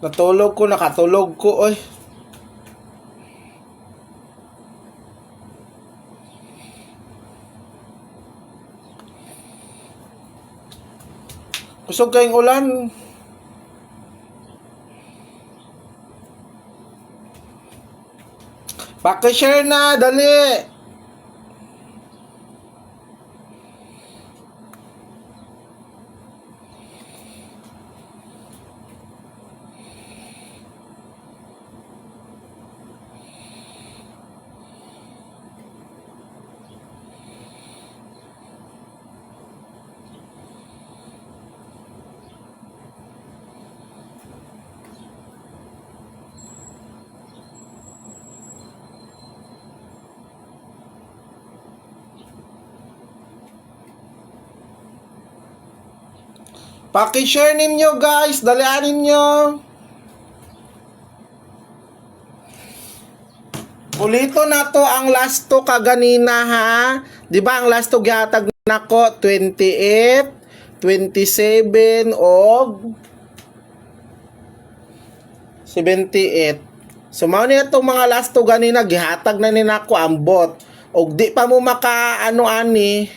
Nakatulog ko, oy. Kusog kayong ulan. Paki-share na, dali. Paki-share ninyo guys, dalian ninyo. Ulito na to ang last to kaganina ha. 'Di ba ang last to gihatag nako 28, 27 og 78. So mao ni itong mga last to ganina gihatag na ni nako ang bot. Og di pa mo maka ano ani.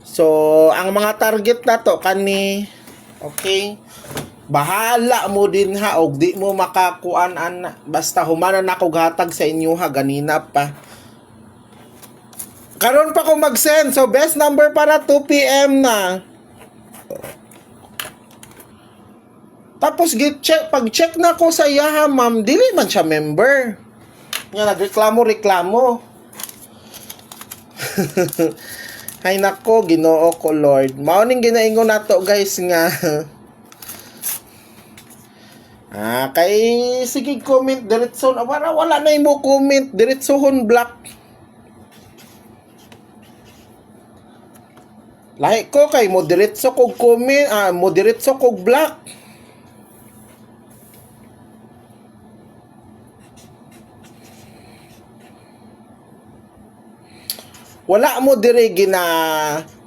So ang mga target na to kani. Okay? Bahala mo din ha og di mo makakuan ana basta humana na ko gatag sa inyo ha ganina pa. Karon pa ko mag-send. So best number para 2 PM na. Tapos pag-check na ko sa iya ha, ma'am, dili man siya member. Nga nagreklamo. Hay nako, Ginoo ko Lord. Mao ning ginaingon nato guys nga. Kay sige comment diretso para wala na imo comment diretsohon block. Lahi ko kay mo diretso kog comment, mo diretso kog block. Wala mo dire gina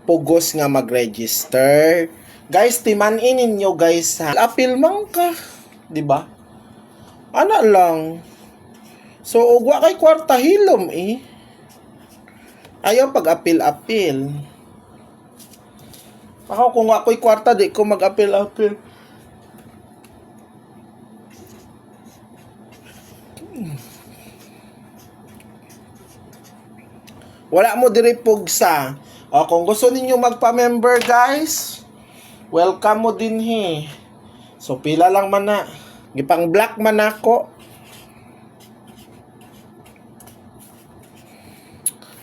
pugos nga mag-register. Guys, timan-in ninyo guys ha. Apil man ka, di ba? Ana lang. So ugwa kay kwarta hilom eh. Ayaw pag-apil-apil. Ako kung ako'y kwarta di ko mag-apil-apil. Wala mo diri pugsa. O kung gusto ninyo magpa-member guys, welcome mo din he. So pila lang man na. Gipang black man ako.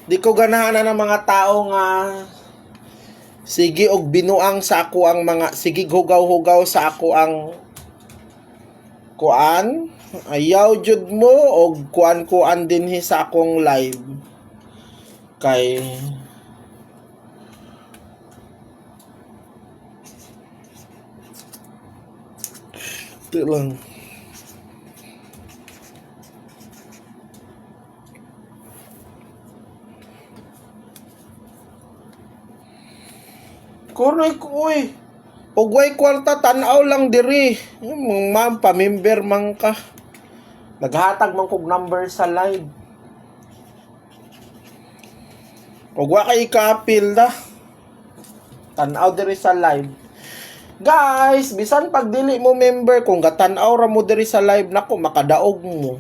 Di ko ganahan na ng mga tao nga sige og binuang sa ako ang mga sige hugaw-hugaw sa ako ang kuan. Ayaw jud mo og kuan-kuan din he sa akong live. Kay ito lang correct uy og way kwarta tan-aw lang diri ma'am pa-member man ka naghatag man kog number sa live. Ug wa kay ka-apil da. Tan-aw diri sa live. Guys, bisan pag dili mo member kung gatan-aw ra mo diri sa live nako makadaog mo.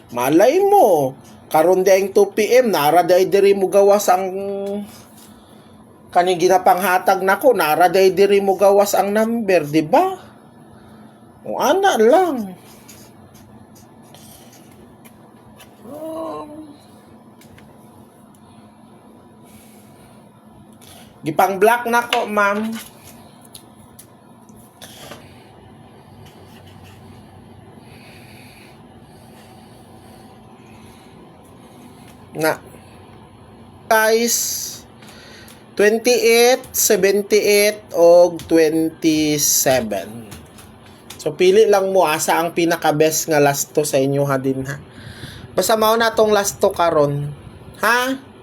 Malay mo, karon daing 2 PM nara day diri mo gawas ang kaning ginapanghatag nako, nara day diri mo gawas ang number, di ba? O ana lang. Gipang black nako, ma'am. Na. Guys, 28, 78 og 27. So pili lang mo asa ang pinaka best nga last to sa inyo ha din ha. Basta mao na tong last to karon. Ha?